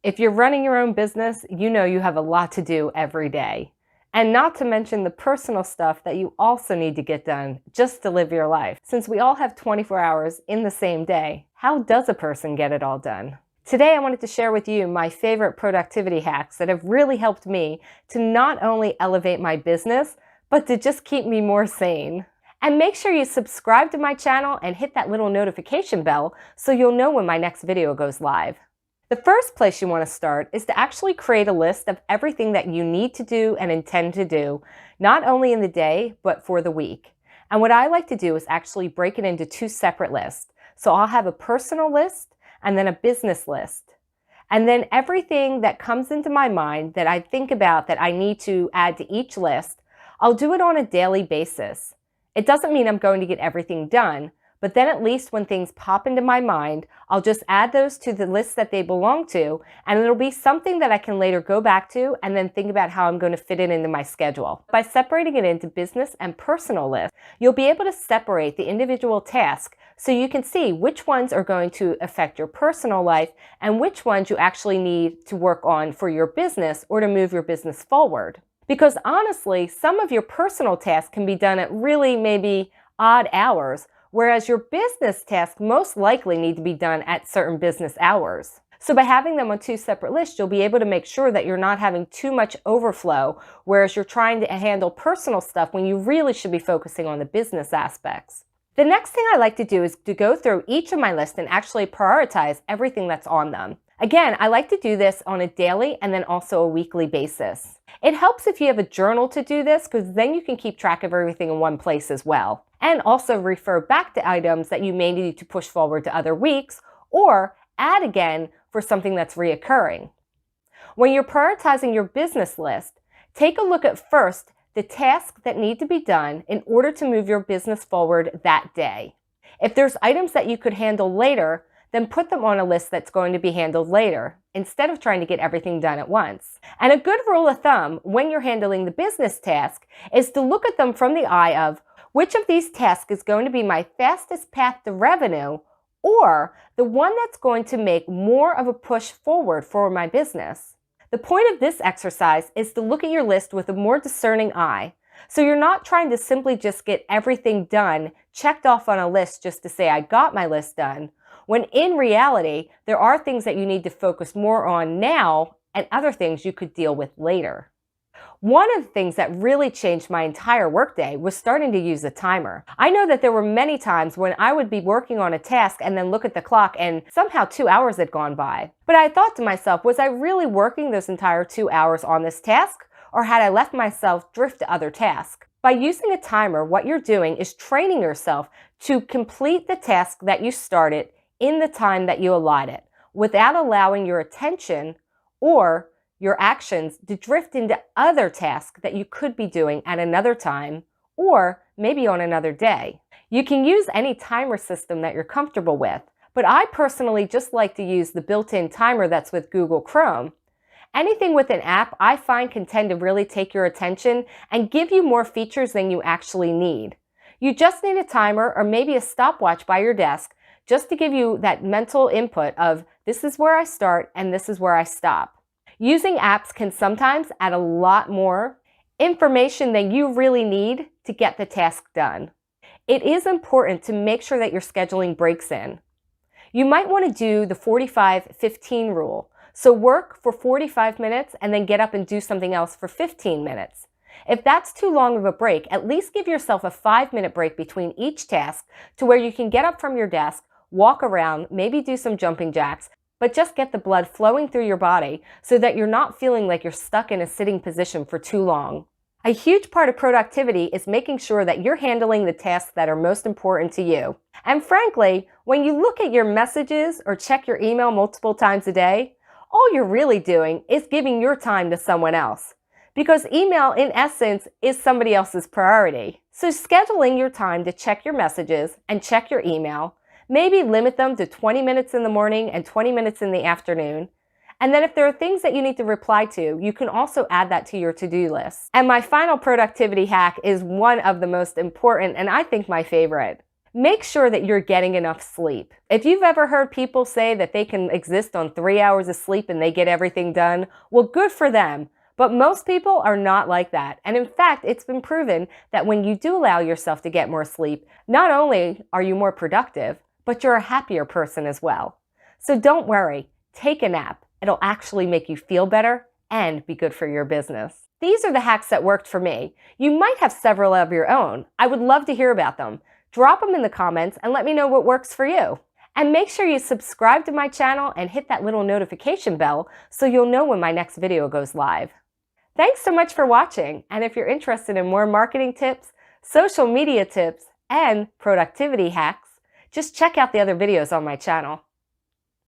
If you're running your own business, you know you have a lot to do every day. And not to mention the personal stuff that you also need to get done just to live your life. Since we all have 24 hours in the same day, how does a person get it all done? Today I wanted to share with you my favorite productivity hacks that have really helped me to not only elevate my business, but to just keep me more sane. And make sure you subscribe to my channel and hit that little notification bell so you'll know when my next video goes live. The first place you want to start is to actually create a list of everything that you need to do and intend to do, not only in the day, but for the week. And what I like to do is actually break it into two separate lists. So I'll have a personal list and then a business list. And then everything that comes into my mind that I think about that I need to add to each list, I'll do it on a daily basis. It doesn't mean I'm going to get everything done, but then at least when things pop into my mind, I'll just add those to the list that they belong to, and it'll be something that I can later go back to and then think about how I'm going to fit it into my schedule. By separating it into business and personal lists, you'll be able to separate the individual tasks so you can see which ones are going to affect your personal life and which ones you actually need to work on for your business or to move your business forward. Because honestly, some of your personal tasks can be done at really maybe odd hours, whereas your business tasks most likely need to be done at certain business hours. So by having them on two separate lists, you'll be able to make sure that you're not having too much overflow, whereas you're trying to handle personal stuff when you really should be focusing on the business aspects. The next thing I like to do is to go through each of my lists and actually prioritize everything that's on them. Again, I like to do this on a daily and then also a weekly basis. It helps if you have a journal to do this because then you can keep track of everything in one place as well. And also refer back to items that you may need to push forward to other weeks or add again for something that's reoccurring. When you're prioritizing your business list, take a look at first the tasks that need to be done in order to move your business forward that day. If there's items that you could handle later, then put them on a list that's going to be handled later, instead of trying to get everything done at once. And a good rule of thumb when you're handling the business task is to look at them from the eye of which of these tasks is going to be my fastest path to revenue or the one that's going to make more of a push forward for my business. The point of this exercise is to look at your list with a more discerning eye. So you're not trying to simply just get everything done, checked off on a list just to say I got my list done, when in reality, there are things that you need to focus more on now and other things you could deal with later. One of the things that really changed my entire workday was starting to use a timer. I know that there were many times when I would be working on a task and then look at the clock and somehow 2 hours had gone by. But I thought to myself, was I really working those entire 2 hours on this task, or had I left myself drift to other tasks? By using a timer, what you're doing is training yourself to complete the task that you started in the time that you allotted, without allowing your attention or your actions to drift into other tasks that you could be doing at another time or maybe on another day. You can use any timer system that you're comfortable with, but I personally just like to use the built-in timer that's with Google Chrome. Anything with an app I find can tend to really take your attention and give you more features than you actually need. You just need a timer or maybe a stopwatch by your desk just to give you that mental input of this is where I start and this is where I stop. Using apps can sometimes add a lot more information than you really need to get the task done. It is important to make sure that you're scheduling breaks in. You might want to do the 45-15 rule. So work for 45 minutes and then get up and do something else for 15 minutes. If that's too long of a break, at least give yourself a 5-minute break between each task to where you can get up from your desk, walk around, maybe do some jumping jacks, but just get the blood flowing through your body so that you're not feeling like you're stuck in a sitting position for too long. A huge part of productivity is making sure that you're handling the tasks that are most important to you. And frankly, when you look at your messages or check your email multiple times a day, all you're really doing is giving your time to someone else. Because email, in essence, is somebody else's priority. So scheduling your time to check your messages and check your email, maybe limit them to 20 minutes in the morning and 20 minutes in the afternoon. And then if there are things that you need to reply to, you can also add that to your to-do list. And my final productivity hack is one of the most important and I think my favorite. Make sure that you're getting enough sleep. If you've ever heard people say that they can exist on 3 hours of sleep and they get everything done, well, good for them. But most people are not like that. And in fact, it's been proven that when you do allow yourself to get more sleep, not only are you more productive, but you're a happier person as well. So don't worry, take a nap. It'll actually make you feel better and be good for your business. These are the hacks that worked for me. You might have several of your own. I would love to hear about them. Drop them in the comments and let me know what works for you. And make sure you subscribe to my channel and hit that little notification bell so you'll know when my next video goes live. Thanks so much for watching, and if you're interested in more marketing tips, social media tips, and productivity hacks, just check out the other videos on my channel.